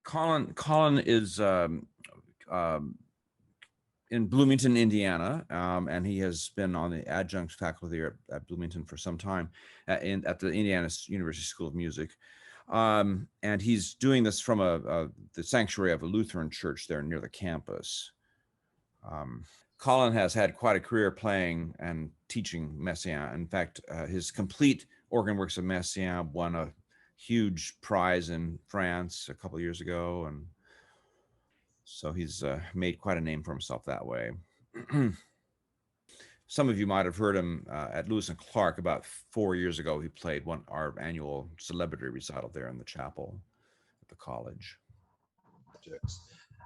Colin is in Bloomington, Indiana, and he has been on the adjunct faculty at Bloomington for some time at the Indiana University School of Music. And he's doing this from the sanctuary of a Lutheran church there near the campus. Colin has had quite a career playing and teaching Messiaen. In fact, his complete organ works of Messiaen won a huge prize in France a couple of years ago, and so he's made quite a name for himself that way. Some of you might have heard him at Lewis and Clark about 4 years ago. He played our annual celebrity recital there in the chapel at the college.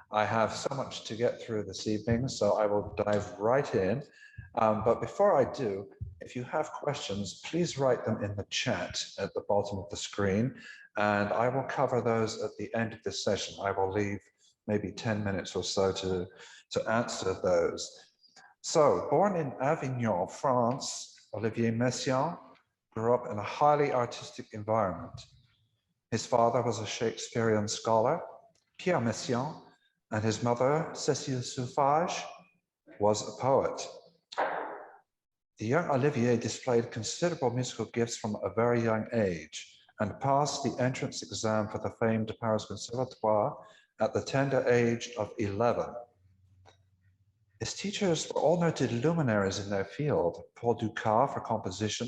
I have so much to get through this evening, so I will dive right in. But before I do, if you have questions, please write them in the chat at the bottom of the screen, and I will cover those at the end of this session. I will leave maybe 10 minutes or so to answer those. So, born in Avignon, France, Olivier Messiaen grew up in a highly artistic environment. His father was a Shakespearean scholar, Pierre Messiaen, and his mother, Cécile Sauvage, was a poet. The young Olivier displayed considerable musical gifts from a very young age and passed the entrance exam for the famed Paris Conservatoire at the tender age of 11. His teachers were all noted luminaries in their field: Paul Dukas for composition,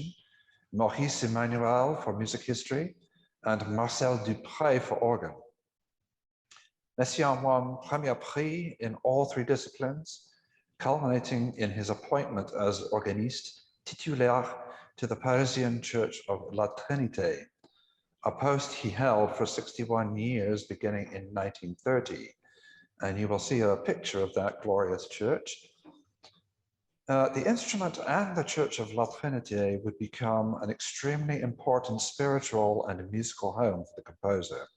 Maurice Emmanuel for music history, and Marcel Dupré for organ. Messiaen won Premier Prix in all three disciplines, culminating in his appointment as organist titulaire to the Parisian Church of La Trinité, a post he held for 61 years beginning in 1930. And you will see a picture of that glorious church. The instrument and the Church of La Trinité would become an extremely important spiritual and musical home for the composer.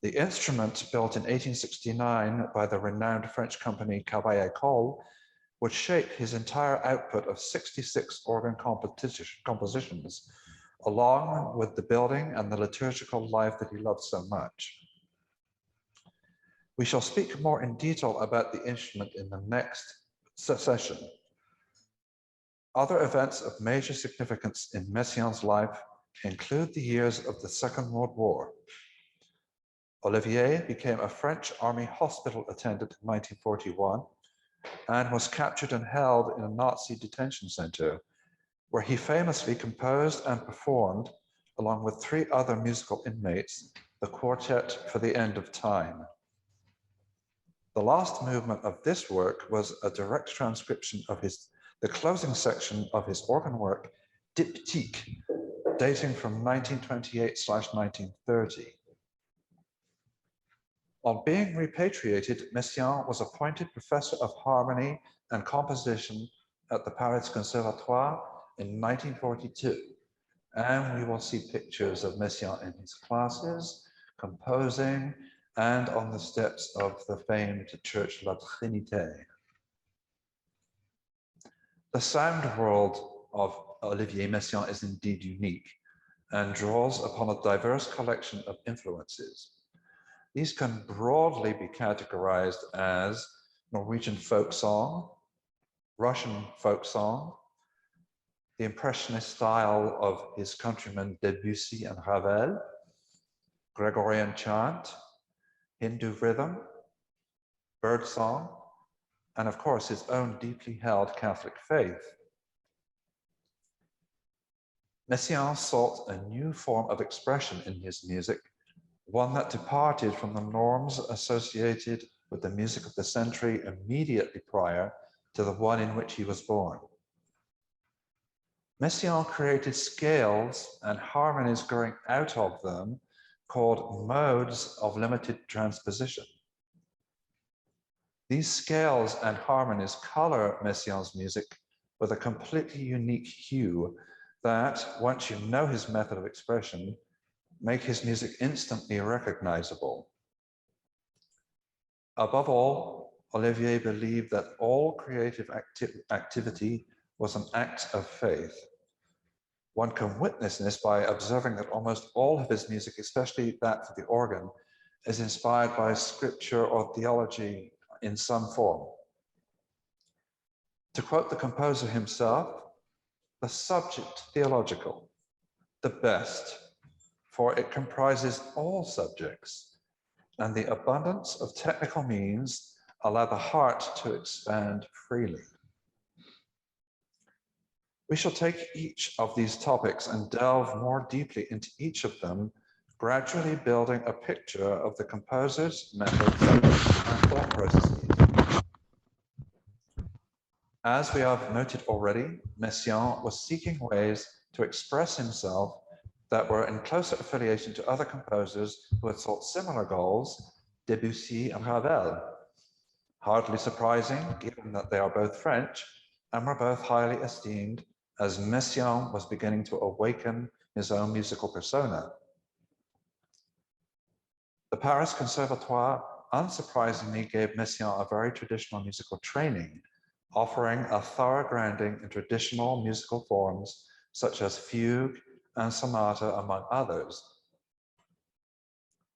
The instrument, built in 1869 by the renowned French company Cavaillé-Coll, would shape his entire output of 66 organ compositions, along with the building and the liturgical life that he loved so much. We shall speak more in detail about the instrument in the next session. Other events of major significance in Messiaen's life include the years of the Second World War. Olivier became a French army hospital attendant in 1941 and was captured and held in a Nazi detention center, where he famously composed and performed, along with 3 other musical inmates, the Quartet for the End of Time. The last movement of this work was a direct transcription of the closing section of his organ work, Diptyque, dating from 1928/1930. On being repatriated, Messiaen was appointed professor of harmony and composition at the Paris Conservatoire in 1942. And we will see pictures of Messiaen in his classes, composing, and on the steps of the famed Church La Trinité. The sound world of Olivier Messiaen is indeed unique and draws upon a diverse collection of influences. These can broadly be categorized as Norwegian folk song, Russian folk song, the impressionist style of his countrymen Debussy and Ravel, Gregorian chant, Hindu rhythm, birdsong, and of course his own deeply held Catholic faith. Messiaen sought a new form of expression in his music, one that departed from the norms associated with the music of the century immediately prior to the one in which he was born. Messiaen created scales and harmonies growing out of them called modes of limited transposition. These scales and harmonies color Messiaen's music with a completely unique hue that, once you know his method of expression, make his music instantly recognizable. Above all, Olivier believed that all creative activity was an act of faith. One can witness this by observing that almost all of his music, especially that for the organ, is inspired by scripture or theology in some form. To quote the composer himself, the subject theological, the best, for it comprises all subjects, and the abundance of technical means allow the heart to expand freely. We shall take each of these topics and delve more deeply into each of them, gradually building a picture of the composer's methods and thought processes. As we have noted already, Messiaen was seeking ways to express himself that were in closer affiliation to other composers who had sought similar goals, Debussy and Ravel. Hardly surprising, given that they are both French and were both highly esteemed, as Messiaen was beginning to awaken his own musical persona. The Paris Conservatoire unsurprisingly gave Messiaen a very traditional musical training, offering a thorough grounding in traditional musical forms such as fugue and sonata, among others.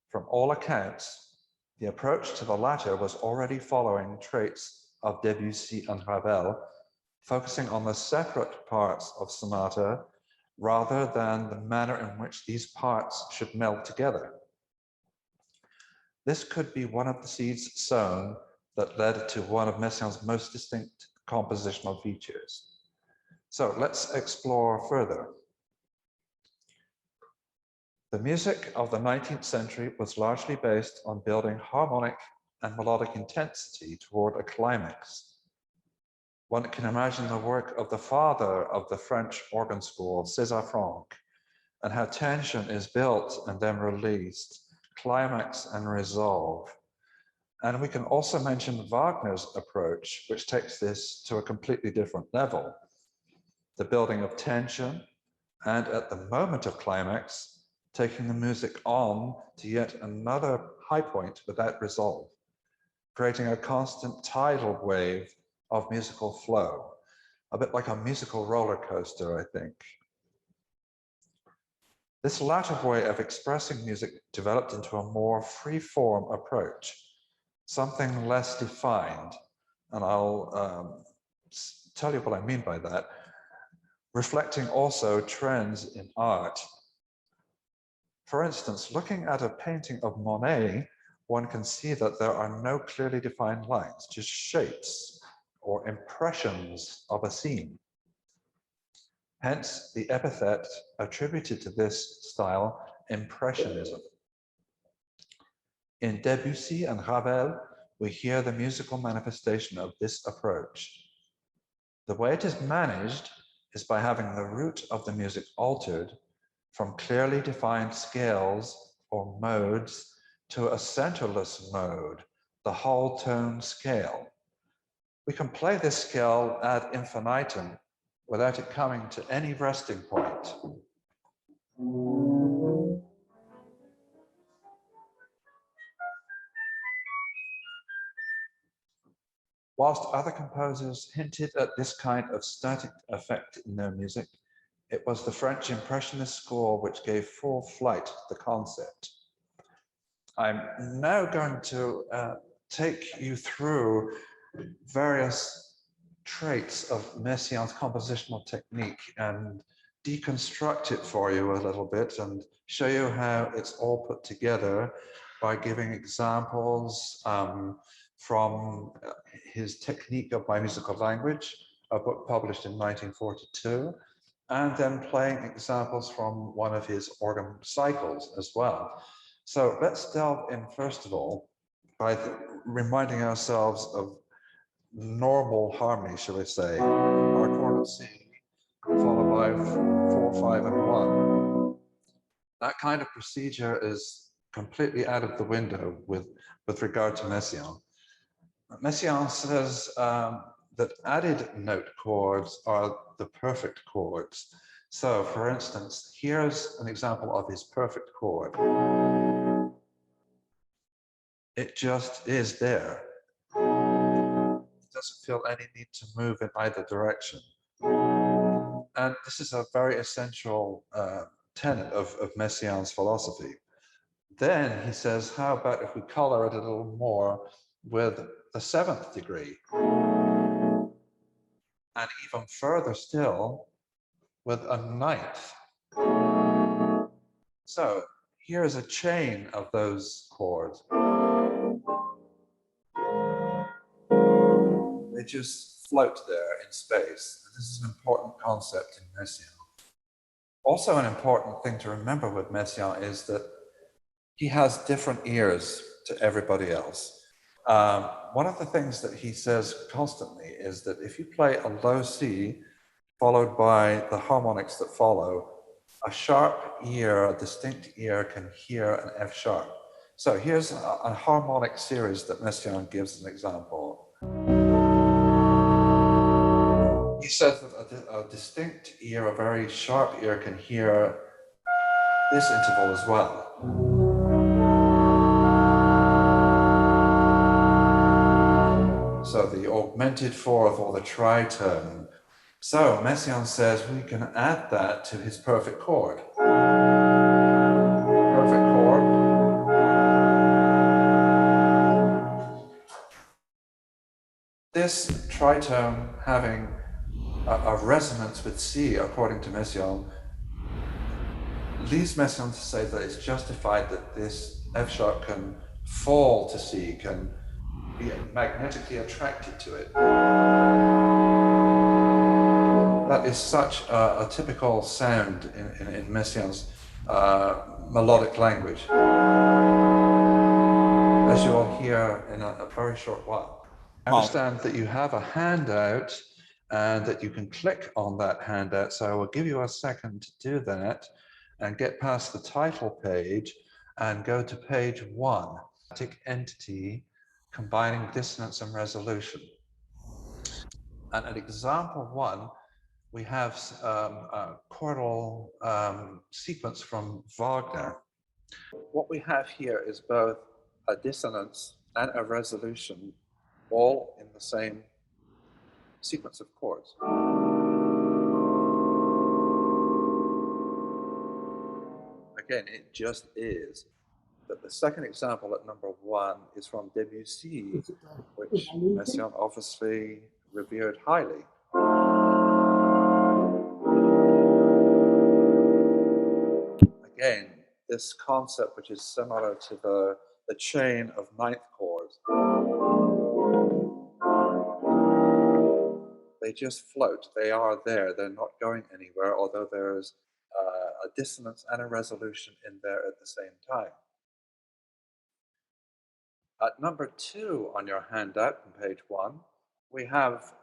From all accounts, the approach to the latter was already following traits of Debussy and Ravel, focusing on the separate parts of sonata rather than the manner in which these parts should meld together. This could be one of the seeds sown that led to one of Messiaen's most distinct compositional features. So let's explore further. The music of the 19th century was largely based on building harmonic and melodic intensity toward a climax. One can imagine the work of the father of the French organ school, César Franck, and how tension is built and then released, climax and resolve. And we can also mention Wagner's approach, which takes this to a completely different level. The building of tension, and at the moment of climax, taking the music on to yet another high point without resolve, creating a constant tidal wave of musical flow, a bit like a musical roller coaster, I think. This latter way of expressing music developed into a more free-form approach, something less defined, and I'll tell you what I mean by that, reflecting also trends in art. For instance, looking at a painting of Monet, one can see that there are no clearly defined lines, just shapes or impressions of a scene. Hence the epithet attributed to this style, impressionism. In Debussy and Ravel, we hear the musical manifestation of this approach. The way it is managed is by having the root of the music altered from clearly defined scales or modes to a centerless mode, the whole tone scale. We can play this scale ad infinitum without it coming to any resting point. Whilst other composers hinted at this kind of static effect in their music, it was the French Impressionist school which gave full flight to the concept. I'm now going to take you through various traits of Messiaen's compositional technique and deconstruct it for you a little bit and show you how it's all put together by giving examples from his Technique of My Musical Language, a book published in 1942, and then playing examples from one of his organ cycles as well. So let's delve in first of all by reminding ourselves of normal harmony, shall we say, our chord C followed by 4, 5, and 1. That kind of procedure is completely out of the window with regard to Messiaen. Messiaen says that added note chords are the perfect chords. So for instance, here's an example of his perfect chord. It just is there. It doesn't feel any need to move in either direction. And this is a very essential tenet of Messiaen's philosophy. Then he says, how about if we color it a little more with the 7th degree? And even further still, with a 9th. So here's a chain of those chords. They just float there in space. This is an important concept in Messiaen. Also, an important thing to remember with Messiaen is that he has different ears to everybody else. One of the things that he says constantly is that if you play a low C followed by the harmonics that follow, a sharp ear, a distinct ear can hear an F sharp. So here's a harmonic series that Messiaen gives an example. He says that a distinct ear, a very sharp ear, can hear this interval as well. So the augmented fourth or the tritone. So Messiaen says we can add that to his perfect chord. Perfect chord. This tritone having a resonance with C, according to Messiaen, leads Messiaen to say that it's justified that this F sharp can fall to C, can be magnetically attracted to it. That is such a typical sound in Messiaen's melodic language, as you will hear in a very short while. I understand that you have a handout and that you can click on that handout, so I will give you a second to do that and get past the title page and go to page 1, entity combining dissonance and resolution. And at example 1, we have a chordal sequence from Wagner. What we have here is both a dissonance and a resolution, all in the same sequence of chords. Again, it just is. But the second example at number 1 is from Debussy, which Messiaen obviously revered highly. Again, this concept, which is similar to the chain of 9th chords. They just float. They are there. They're not going anywhere, although there's a dissonance and a resolution in there at the same time. At number 2 on your handout on page 1, we have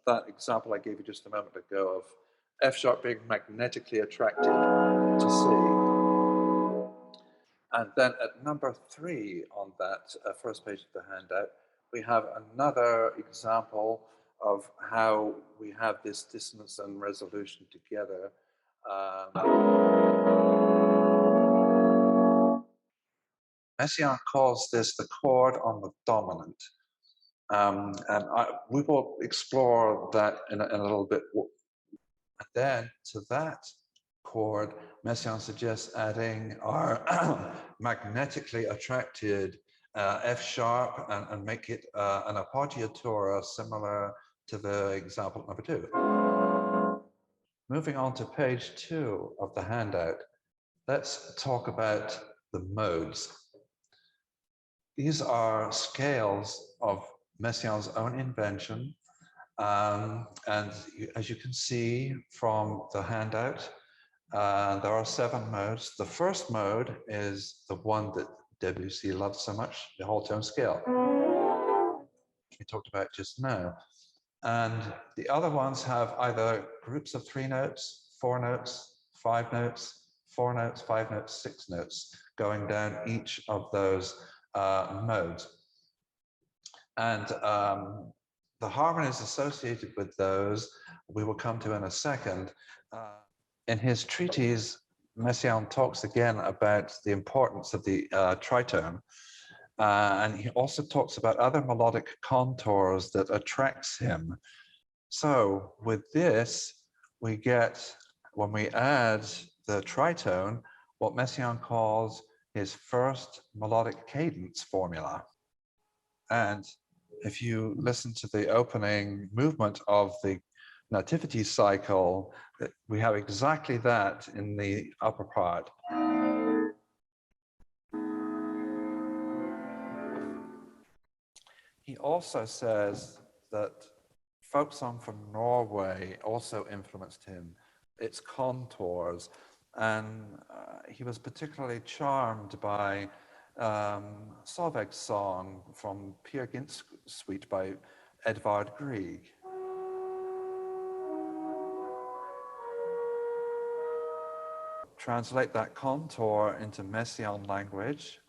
that example I gave you just a moment ago of F sharp being magnetically attracted to C. And then at number 3 on that first page of the handout, we have another example of how we have this dissonance and resolution together. Messiaen calls this the chord on the dominant. And we will explore that in a little bit. And then to that chord, Messiaen suggests adding our magnetically attracted F sharp and make it an appoggiatura similar to the example number 2. Moving on to page 2 of the handout, let's talk about the modes. These are scales of Messiaen's own invention. And as you can see from the handout, there are 7 modes. The first mode is the one that Debussy loved so much, the whole tone scale, which we talked about just now. And the other ones have either groups of 3 notes, 4 notes, 5 notes, 4 notes, 5 notes, 6 notes, going down each of those modes. And the harmonies associated with those, we will come to in a second. In his treatise, Messiaen talks again about the importance of the tritone. And he also talks about other melodic contours that attracts him. So with this, we get, when we add the tritone, what Messiaen calls his first melodic cadence formula. And if you listen to the opening movement of the nativity cycle, we have exactly that in the upper part. He also says that folk song from Norway also influenced him, its contours, and he was particularly charmed by Solveig's song from Peer Gynt's suite by Edvard Grieg. Translate that contour into Messiaen language.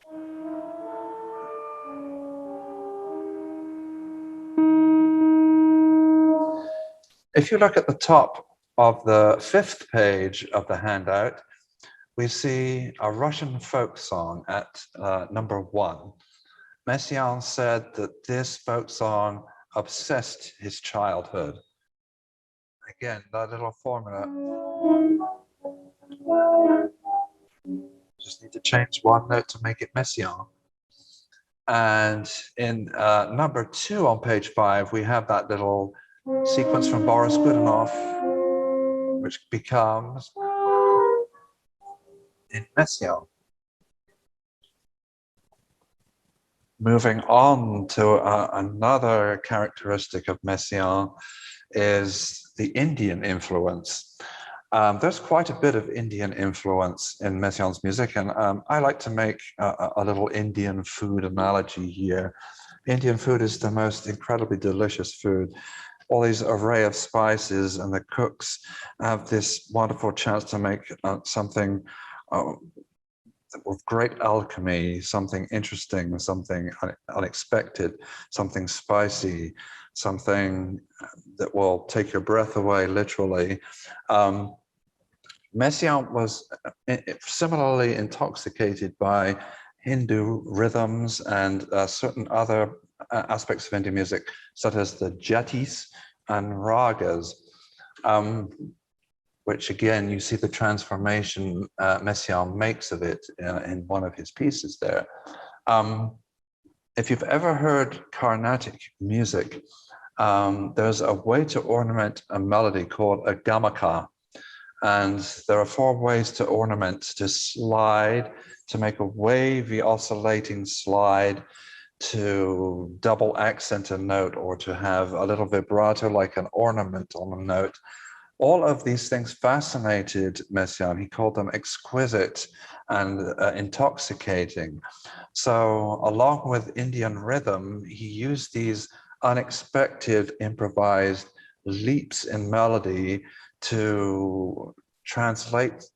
If you look at the top of the 5th page of the handout, we see a Russian folk song at number 1. Messiaen said that this folk song obsessed his childhood. Again, that little formula. Just need to change one note to make it Messiaen. And in number 2 on page 5, we have that little sequence from Boris Godunov, which becomes in Messiaen. Moving on to another characteristic of Messiaen is the Indian influence. There's quite a bit of Indian influence in Messiaen's music, and I like to make a little Indian food analogy here. Indian food is the most incredibly delicious food. All these array of spices, and the cooks have this wonderful chance to make something with great alchemy, something interesting, something unexpected, something spicy, something that will take your breath away, literally. Messiaen was similarly intoxicated by Hindu rhythms and certain other aspects of Indian music, such as the jatis and ragas, which again, you see the transformation Messiaen makes of it in one of his pieces there. If you've ever heard Carnatic music, there's a way to ornament a melody called a gamaka. And there are 4 ways to ornament: to slide, to make a wavy oscillating slide, to double accent a note, or to have a little vibrato like an ornament on a note. All of these things fascinated Messiaen. He called them exquisite and intoxicating. So along with Indian rhythm, he used these unexpected improvised leaps in melody to translate,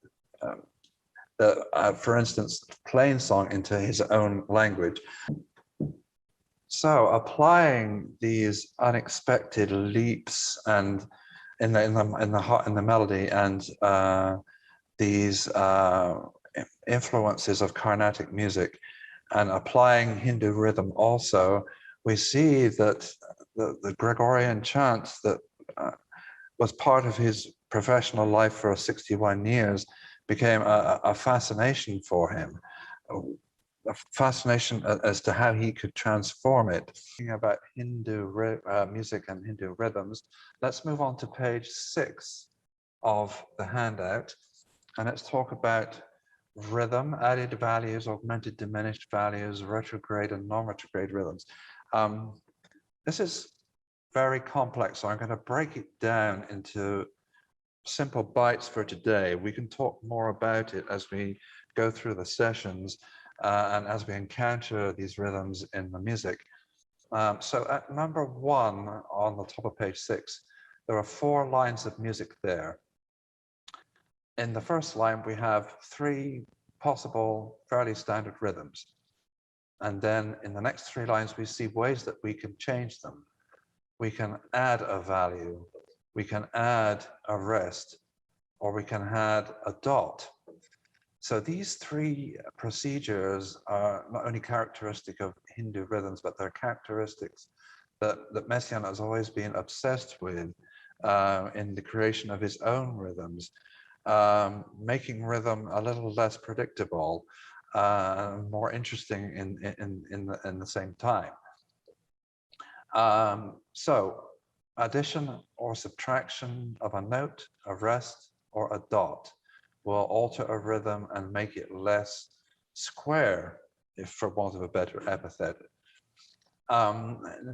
for instance, plain song into his own language. So applying these unexpected leaps and in the melody and these influences of Carnatic music, and applying Hindu rhythm also, we see that the Gregorian chant that was part of his professional life for 61 years became a fascination for him, a fascination as to how he could transform it. Thinking about Hindu music and Hindu rhythms, let's move on to page 6 of the handout, and let's talk about rhythm, added values, augmented, diminished values, retrograde and non-retrograde rhythms. This is very complex, so I'm going to break it down into simple bites for today. We can talk more about it as we go through the sessions and as we encounter these rhythms in the music. So at number 1 on the top of page 6, there are 4 lines of music there. In the first line, we have 3 possible fairly standard rhythms. And then in the next 3 lines, we see ways that we can change them. We can add a value, we can add a rest, or we can add a dot. So these 3 procedures are not only characteristic of Hindu rhythms, but they're characteristics that Messiaen has always been obsessed with in the creation of his own rhythms, making rhythm a little less predictable, more interesting in the same time. So addition or subtraction of a note, a rest, or a dot will alter a rhythm and make it less square, if for want of a better epithet.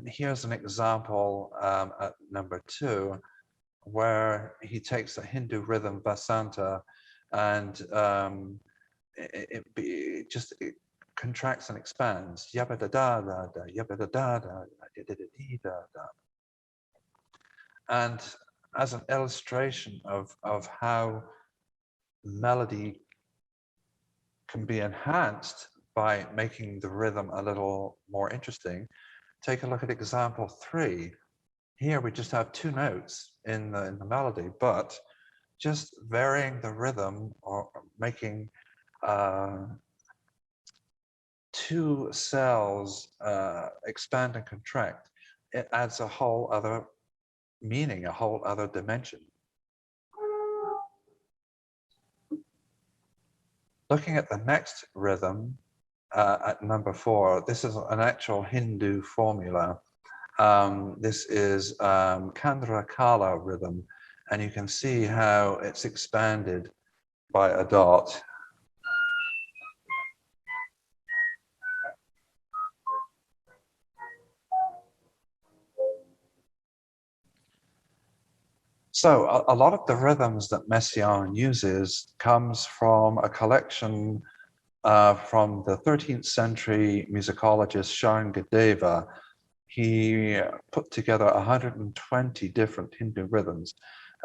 Here's an example at number 2, where he takes a Hindu rhythm Vasanta and it contracts and expands. Yabba da da da da, yabba da da da, da da da da. And as an illustration of how melody can be enhanced by making the rhythm a little more interesting, take a look at example 3. Here we just have 2 notes in the melody, but just varying the rhythm or making 2 cells expand and contract, it adds a whole other meaning, a whole other dimension. Looking at the next rhythm at number 4, this is an actual Hindu formula. This is Kandra Kala rhythm, and you can see how it's expanded by a dot. So a lot of the rhythms that Messiaen uses comes from a collection from the 13th century musicologist Shangadeva. He put together 120 different Hindu rhythms,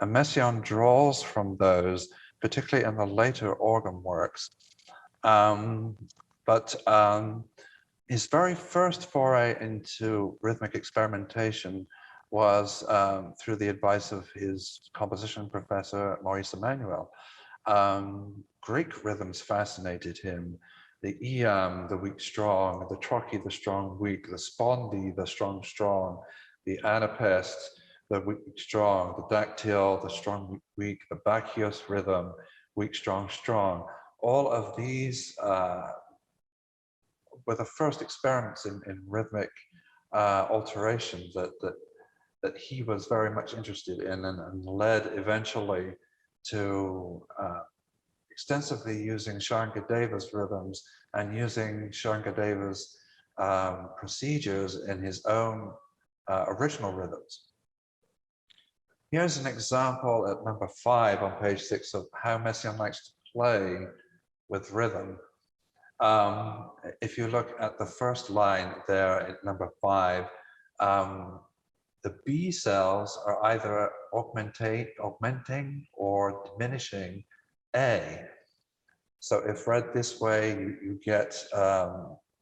and Messiaen draws from those, particularly in the later organ works. His very first foray into rhythmic experimentation was through the advice of his composition professor, Maurice Emmanuel. Greek rhythms fascinated him. The iam, the weak strong, the trochee, the strong weak, the spondi, the strong strong, the anapest, the weak strong, the dactyl, the strong weak, the bachios rhythm, weak strong strong. All of these were the first experiments in rhythmic alteration that he was very much interested in, and led eventually to extensively using Shangadeva's rhythms and using Shangadeva's procedures in his own original rhythms. Here's an example at number 5 on page 6 of how Messiaen likes to play with rhythm. If you look at the first line there at number 5, the B cells are either augmenting or diminishing A. So if read this way, you get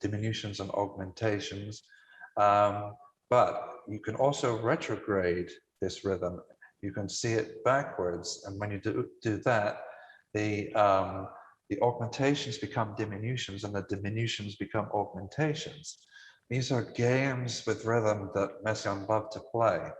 diminutions and augmentations, but you can also retrograde this rhythm. You can see it backwards, and when you do that, the augmentations become diminutions and the diminutions become augmentations. These are games with rhythm that Messiaen loved to play.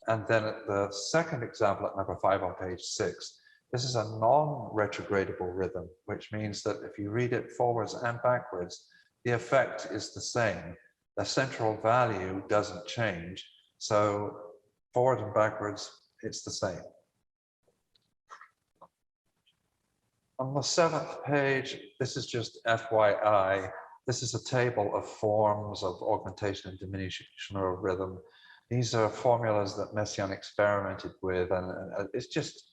And then at the second example at number 5 on page 6, this is a non-retrogradable rhythm, which means that if you read it forwards and backwards, the effect is the same. The central value doesn't change. So forward and backwards, it's the same. On the 7th page, this is just FYI. This is a table of forms of augmentation and diminution of rhythm. These are formulas that Messiaen experimented with, and it's just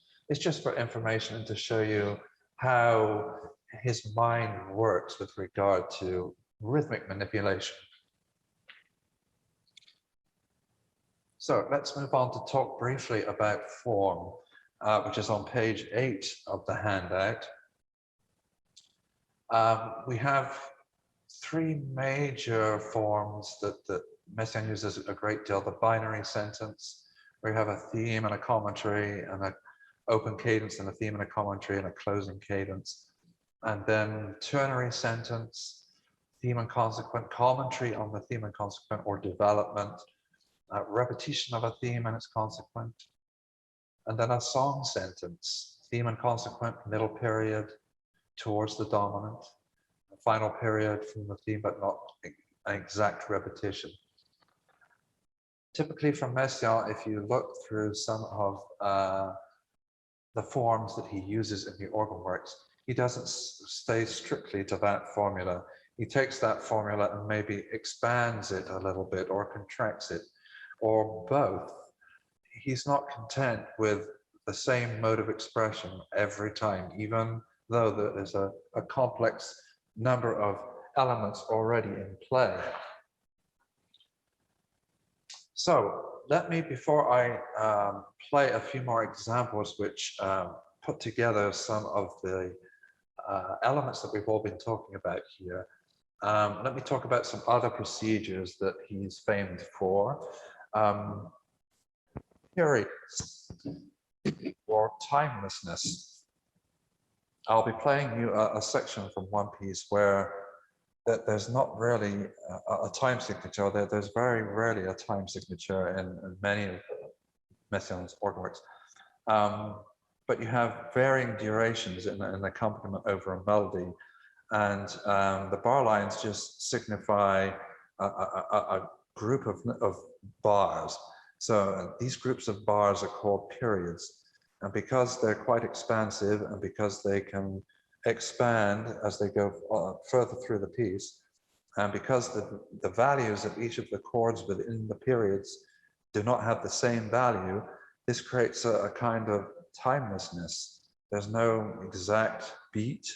for information and to show you how his mind works with regard to rhythmic manipulation. So let's move on to talk briefly about form, which is on page 8 of the handout. We have 3 major forms that Messiaen uses a great deal. The binary sentence, where you have a theme and a commentary, and an open cadence and a theme and a commentary, and a closing cadence. And then ternary sentence, theme and consequent, commentary on the theme and consequent or development, repetition of a theme and its consequent. And then a song sentence, theme and consequent, middle period, towards the dominant. final period from the theme, but not an exact repetition. Typically from Messiaen, if you look through some of the forms that he uses in the organ works, he doesn't stay strictly to that formula. He takes that formula and maybe expands it a little bit or contracts it, or both. He's not content with the same mode of expression every time, even though there's a complex number of elements already in play. So let me, before I play a few more examples which put together some of the elements that we've all been talking about here, let me talk about some other procedures that he's famed for. Periods or timelessness. I'll be playing you a section from one piece where there's not really a time signature. There's very rarely a time signature in many of Messiaen's organ works. But you have varying durations in an accompaniment over a melody. And the bar lines just signify a group of bars. So these groups of bars are called periods. And because they're quite expansive and because they can expand as they go further through the piece, and because the values of each of the chords within the periods do not have the same value, this creates a kind of timelessness. There's no exact beat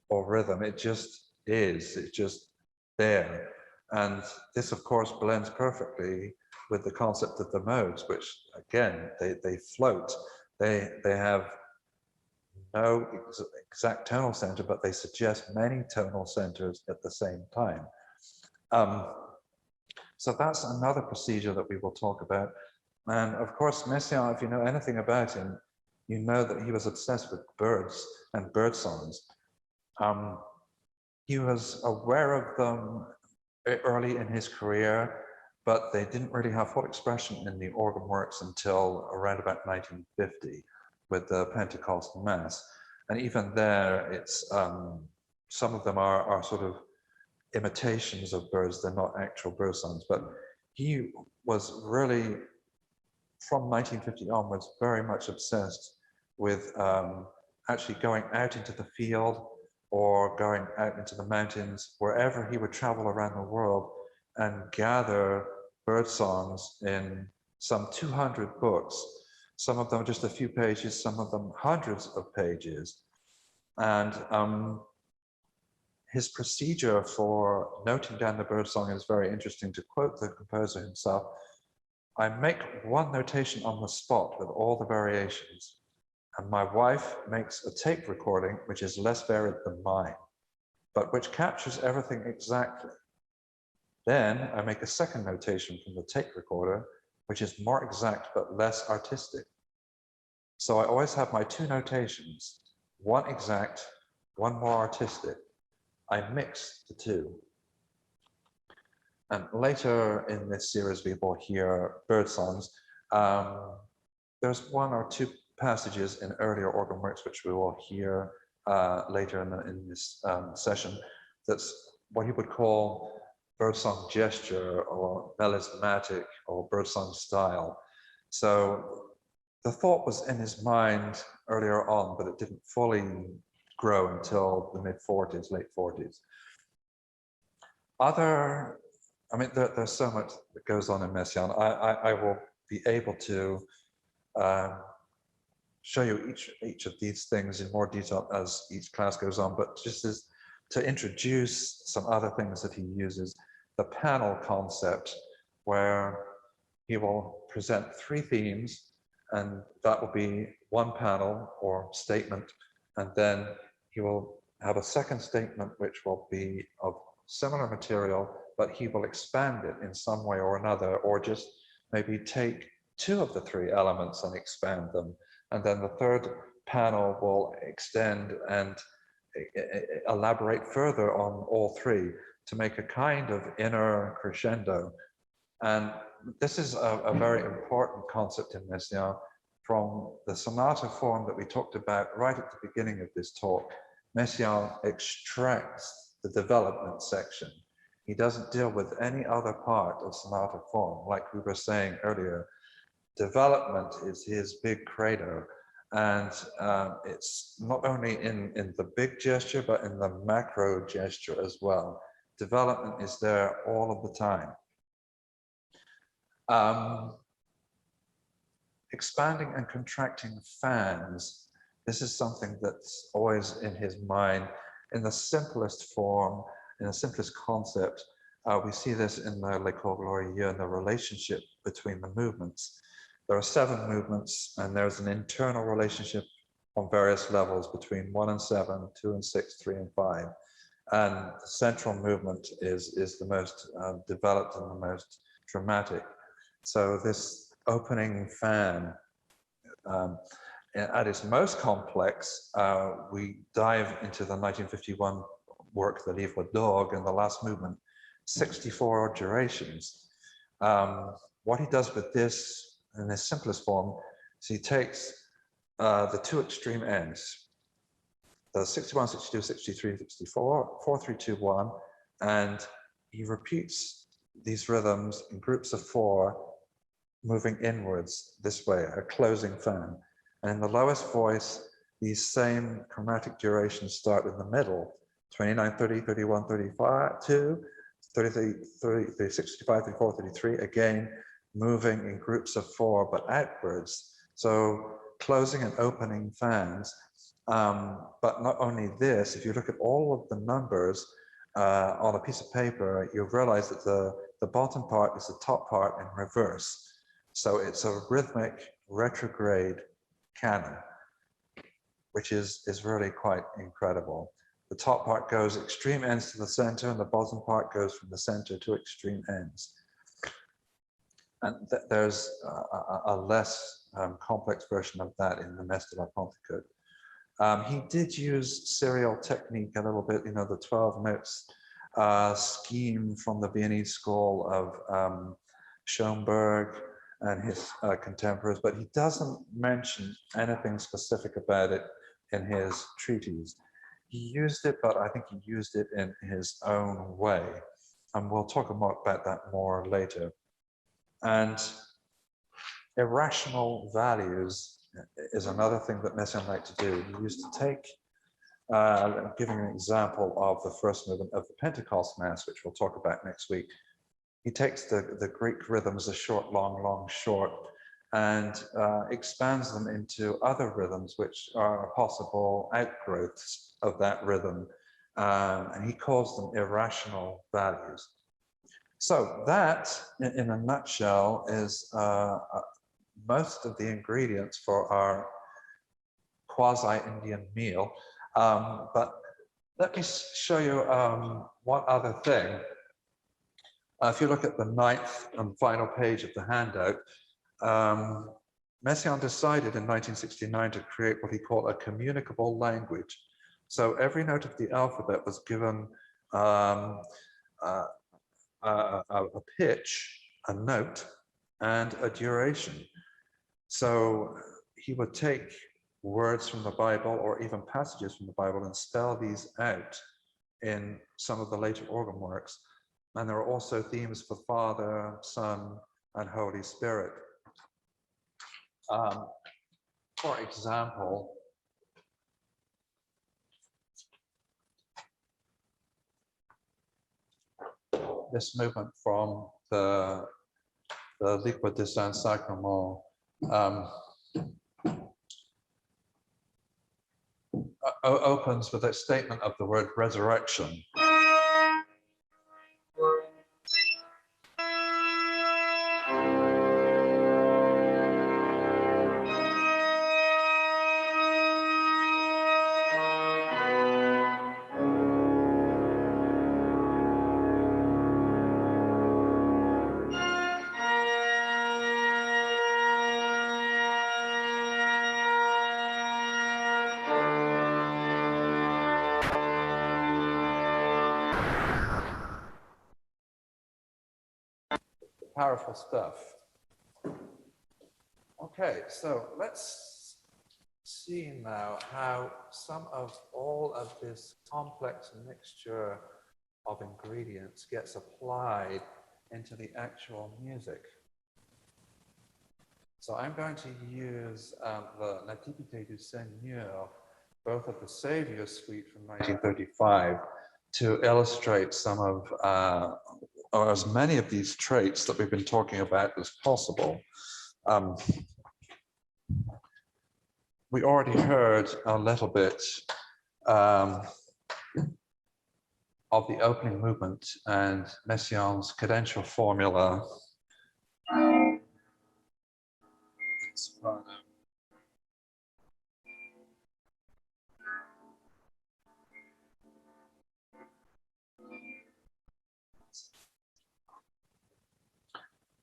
or rhythm. It just is. It's just there. And this, of course, blends perfectly with the concept of the modes, which, again, they float. They have no exact tonal center, but they suggest many tonal centers at the same time. So that's another procedure that we will talk about. And of course, Messiaen, if you know anything about him, you know that he was obsessed with birds and bird songs. He was aware of them early in his career, but they didn't really have full expression in the organ works until around about 1950 with the Pentecostal Mass. And even there, it's some of them are sort of imitations of birds. They're not actual bird songs, but he was really, from 1950 onwards, very much obsessed with actually going out into the field or going out into the mountains, wherever he would travel around the world and gather bird songs in some 200 books, some of them just a few pages, some of them hundreds of pages. And his procedure for noting down the bird song is very interesting. To quote the composer himself, "I make one notation on the spot with all the variations, and my wife makes a tape recording which is less varied than mine, but which captures everything exactly. Then I make a second notation from the tape recorder, which is more exact but less artistic. So I always have my two notations, one exact, one more artistic. I mix the two." And later in this series, we will hear bird songs. There's one or two passages in earlier organ works which we will hear later in this session. That's what he would call birdsong gesture or melismatic or birdsong style. So the thought was in his mind earlier on, but it didn't fully grow until the mid-40s, late 40s. I mean, there's so much that goes on in Messiaen. I will be able to show you each of these things in more detail as each class goes on, but just as to introduce some other things that he uses, the panel concept, where he will present three themes, and that will be one panel or statement, and then he will have a second statement which will be of similar material, but he will expand it in some way or another, or just maybe take two of the three elements and expand them. And then the third panel will extend and elaborate further on all three to make a kind of inner crescendo. And this is a very important concept in Messiaen. From the sonata form that we talked about right at the beginning of this talk, Messiaen extracts the development section. He doesn't deal with any other part of sonata form. Like we were saying earlier, development is his big credo. And it's not only in the big gesture, but in the macro gesture as well. Development is there all of the time. Expanding and contracting fans. This is something that's always in his mind in the simplest form, in the simplest concept. We see this in the Le Cor Glorieux and the relationship between the movements. There are 7 movements, and there's an internal relationship on various levels between 1 and 7, 2 and 6, 3 and 5. And the central movement is the most developed and the most dramatic. So this opening fan, at its most complex, we dive into the 1951 work, The Livre d'Orgue, and the last movement, 64 durations. What he does with this, in its simplest form, is he takes the 2 extreme ends, the 61, 62, 63, 64, 4, 3, 2, 1, and he repeats these rhythms in groups of 4, moving inwards this way, a closing fan. And in the lowest voice, these same chromatic durations start in the middle, 29, 30, 31, 35, 2, 33, 30, 65, 34, 33, again, moving in groups of 4, but outwards. So closing and opening fans. But not only this, if you look at all of the numbers on a piece of paper, you'll realize that the bottom part is the top part in reverse. So it's a rhythmic retrograde canon, which is really quite incredible. The top part goes extreme ends to the center, and the bottom part goes from the center to extreme ends. And there's a less complex version of that in the Messe de la Pentecôte. He did use serial technique a little bit, the 12 notes scheme from the Viennese school of Schoenberg and his contemporaries, but he doesn't mention anything specific about it in his treatise. He used it, but I think he used it in his own way. And we'll talk about that more later. And irrational values is another thing that Messiaen liked to do. He used to take, giving an example of the first movement of the Pentecost Mass, which we'll talk about next week. He takes the Greek rhythms, the short, long, long, short, and expands them into other rhythms, which are possible outgrowths of that rhythm. And he calls them irrational values. So that, in a nutshell, is most of the ingredients for our quasi-Indian meal. But let me show you one other thing. If you look at the 9th and final page of the handout, Messiaen decided in 1969 to create what he called a communicable language. So every note of the alphabet was given a pitch, a note, and a duration. So he would take words from the Bible or even passages from the Bible and spell these out in some of the later organ works. And there are also themes for Father, Son, and Holy Spirit. For example, this movement from the Liquid de Saint-Sacrement opens with a statement of the word resurrection. Powerful stuff. Okay, so let's see now how some of all of this complex mixture of ingredients gets applied into the actual music. So I'm going to use the Nativité du Seigneur, both of the Savior Suite from 1935, to illustrate some of, or as many of these traits that we've been talking about as possible. We already heard a little bit of the opening movement and Messiaen's cadential formula.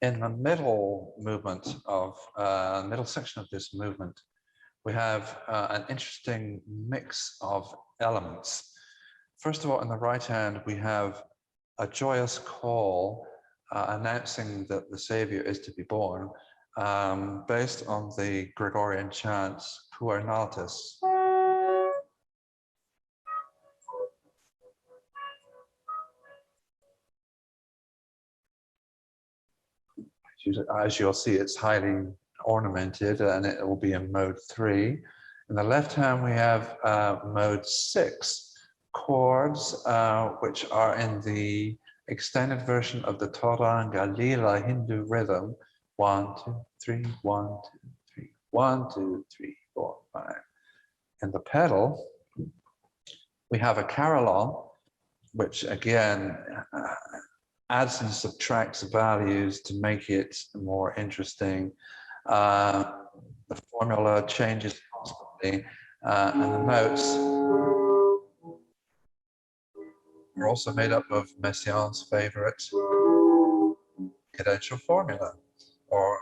In the middle movement of middle section of this movement, we have an interesting mix of elements. First of all, in the right hand, we have a joyous call announcing that the Savior is to be born, based on the Gregorian chants Puer Natus. As you'll see, it's highly ornamented and it will be in mode 3. In the left hand, we have mode 6 chords, which are in the extended version of the Toranga Lila Hindu rhythm. 1, 2, 3, 1, 2, 3, 1, 2, 3, 4, 5. In the pedal, we have a carillon, which again adds and subtracts values to make it more interesting. The formula changes constantly, and the notes are also made up of Messiaen's favorite cadential formula, or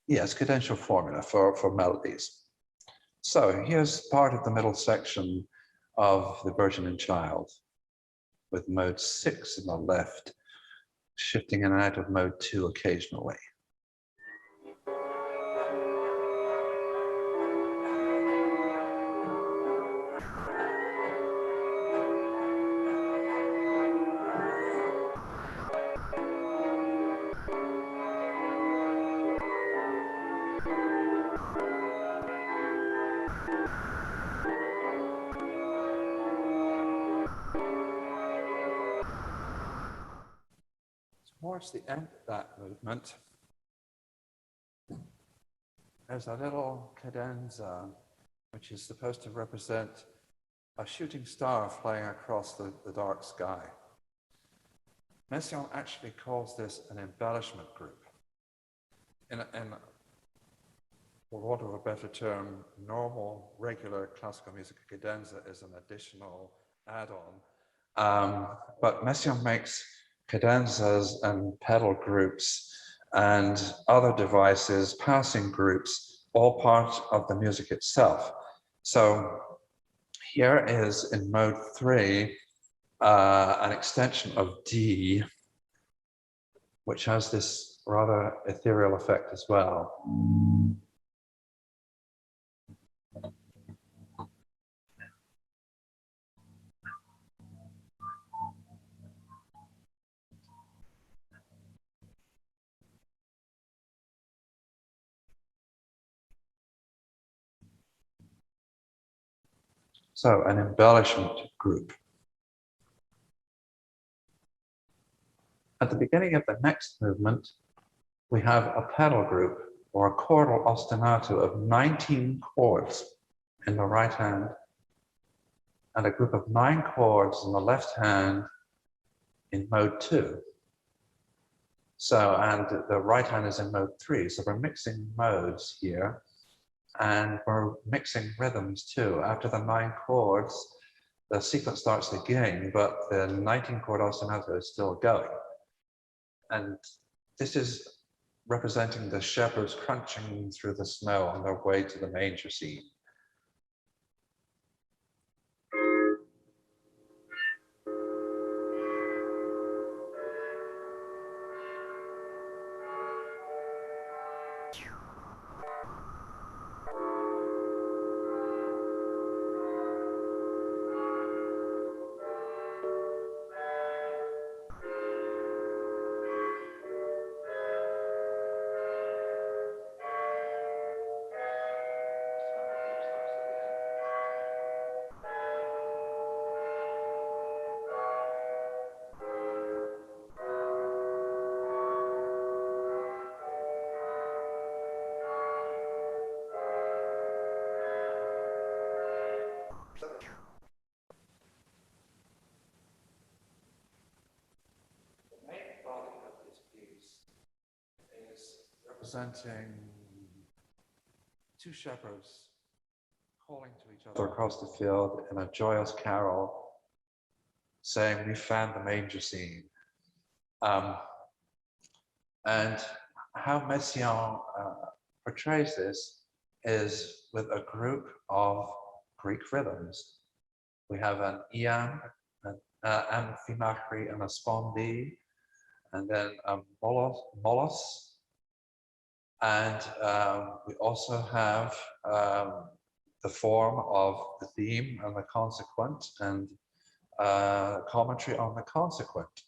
yes, cadential formula for melodies. So here's part of the middle section of the Virgin and Child, with mode 6 in the left, shifting in and out of mode 2 occasionally. Towards the end of that movement, there's a little cadenza, which is supposed to represent a shooting star flying across the dark sky. Messiaen actually calls this an embellishment group. In for want of a better term, normal, regular classical music cadenza is an additional add-on. But Messiaen makes cadenzas and pedal groups and other devices, passing groups, all part of the music itself. So here is in mode 3, an extension of D, which has this rather ethereal effect as well. So an embellishment group. At the beginning of the next movement, we have a pedal group, or a chordal ostinato of 19 chords in the right hand, and a group of 9 chords in the left hand in mode 2. So, and the right hand is in mode 3. So we're mixing modes here, and we're mixing rhythms too. After the 9 chords, the sequence starts again, but the 19 chord ostinato is still going. And this is representing the shepherds crunching through the snow on their way to the manger scene. representing two shepherds calling to each other across the field in a joyous carol, saying, "We found the manger scene." And how Messiaen portrays this is with a group of Greek rhythms. We have an iam, an amphimachri, and a spondi, and then a molos. And we also have the form of the theme and the consequent, and commentary on the consequent.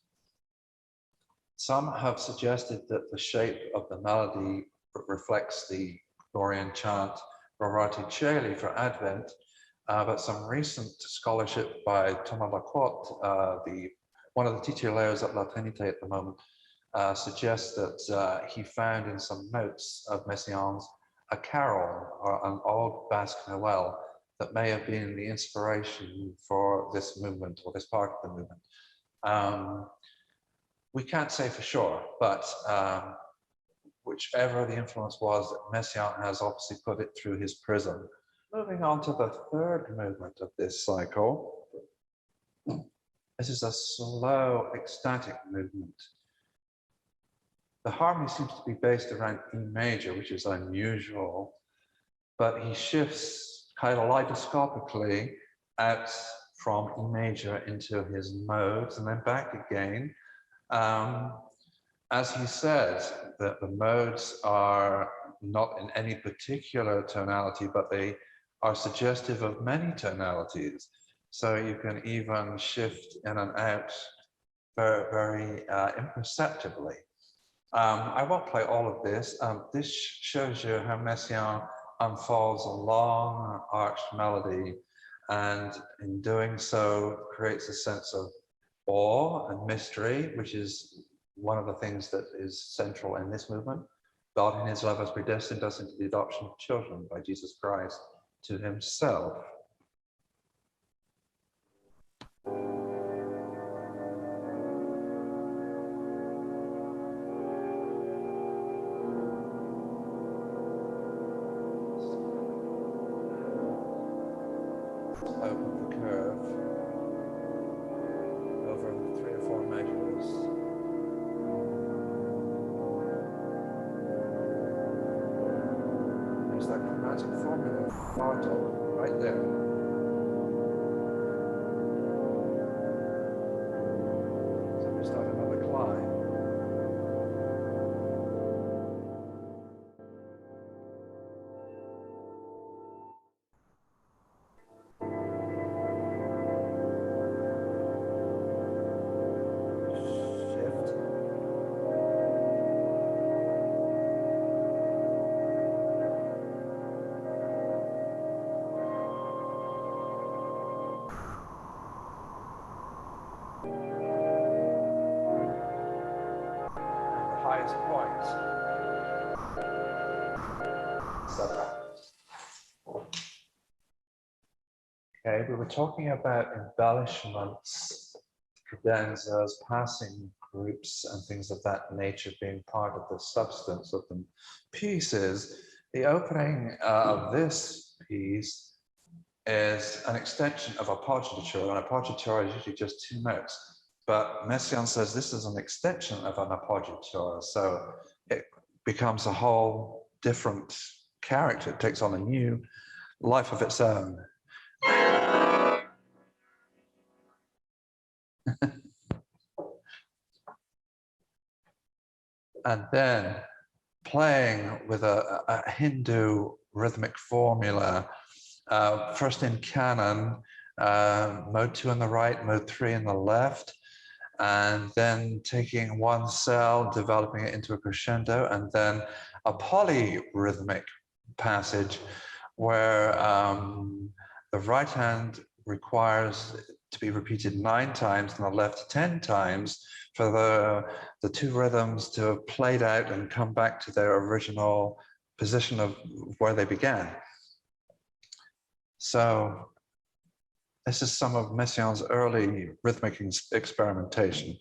Some have suggested that the shape of the melody reflects the Gregorian chant Rorati Celi for Advent, but some recent scholarship by Thomas Lacote, one of the titulaires at La Trinité at the moment, suggests that he found in some notes of Messiaen's a carol or an old Basque Noel that may have been the inspiration for this movement or this part of the movement. We can't say for sure, but whichever the influence was, Messiaen has obviously put it through his prism. Moving on to the third movement of this cycle. This is a slow, ecstatic movement. The harmony seems to be based around E major, which is unusual, but he shifts kaleidoscopically out from E major into his modes and then back again. As he says, that the modes are not in any particular tonality, but they are suggestive of many tonalities. So you can even shift in and out very, very imperceptibly. I won't play all of this. This shows you how Messiaen unfolds a long arched melody, and in doing so creates a sense of awe and mystery, which is one of the things that is central in this movement. God in his love has predestined us into the adoption of children by Jesus Christ to himself. Open the curve over 3 or 4 measures. There's that chromatic formula of Bartok right there. So we start another climb. Highest point. Okay, we were talking about embellishments, cadenzas, passing groups, and things of that nature being part of the substance of the pieces. The opening of this piece is an extension of appoggiatura, and appoggiatura is usually just 2 notes. But Messiaen says this is an extension of an appoggiatura, so it becomes a whole different character. It takes on a new life of its own. And then playing with a Hindu rhythmic formula, first in canon, mode 2 on the right, mode 3 on the left, and then taking one cell, developing it into a crescendo, and then a polyrhythmic passage where the right hand requires to be repeated 9 times and the left 10 times for the 2 rhythms to have played out and come back to their original position of where they began. So this is some of Messiaen's early rhythmic experimentation.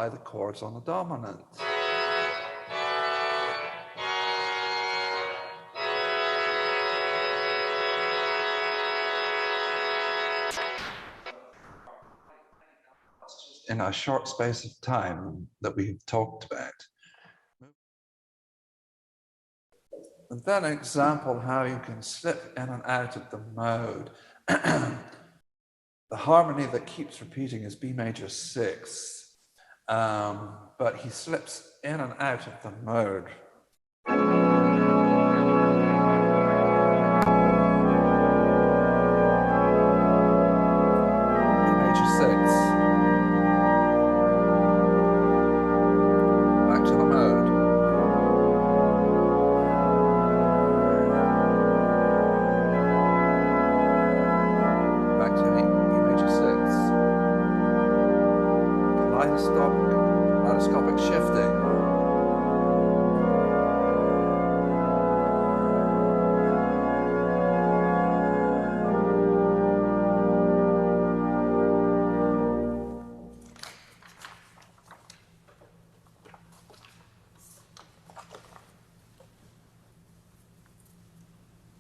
by the chords on the dominant. In a short space of time that we've talked about. And then an example how you can slip in and out of the mode. The harmony that keeps repeating is B major 6, but he slips in and out of the mode. B major 6. Back to the mode. Back to B major 6. Kaleidoscopic shifting.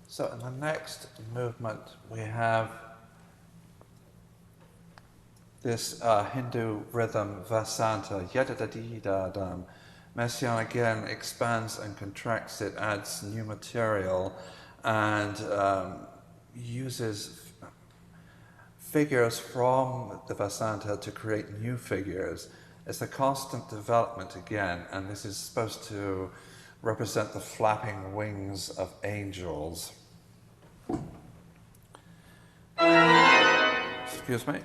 So in the next movement, we have this Hindu rhythm, Vasanta, yadadadidadam. Messiaen again expands and contracts it, adds new material, and uses figures from the Vasanta to create new figures. It's a constant development again, and this is supposed to represent the flapping wings of angels. Excuse me.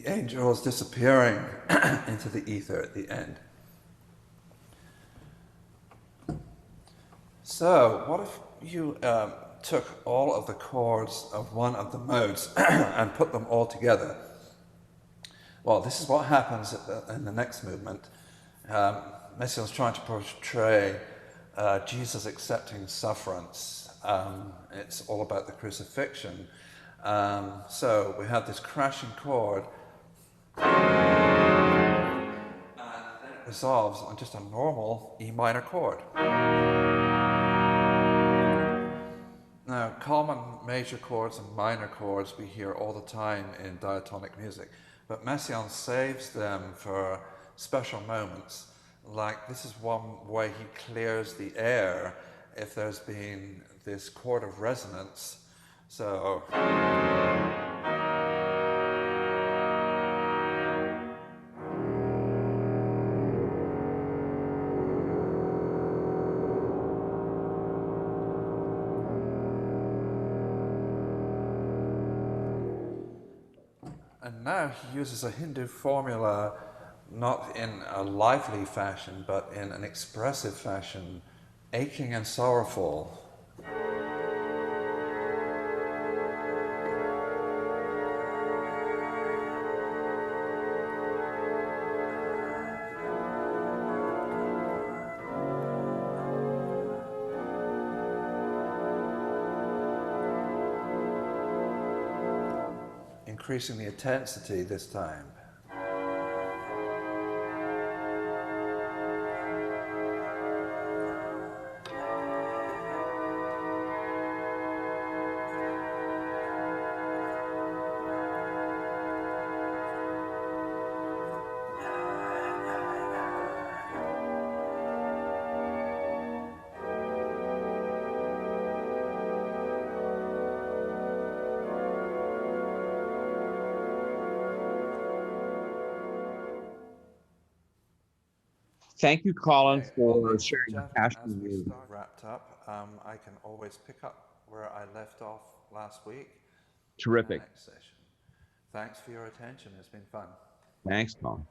the angels disappearing into the ether at the end. So what if you took all of the chords of one of the modes and put them all together? Well, this is what happens in the next movement. Messiaen's trying to portray Jesus accepting sufferance. It's all about the crucifixion. So we have this crashing chord, and then it resolves on just a normal E minor chord. Now, common major chords and minor chords we hear all the time in diatonic music, but Messiaen saves them for special moments. Like, this is one way he clears the air if there's been this chord of resonance. So and now he uses a Hindu formula, not in a lively fashion, but in an expressive fashion, aching and sorrowful. Increasing the intensity this time. Thank you, Colin, Okay, for well, ladies and sharing your gentlemen, passion as we with. start wrapped up, I can always pick up where I left off last week in the Terrific. next session. Thanks for your attention. It's been fun. Thanks, Colin.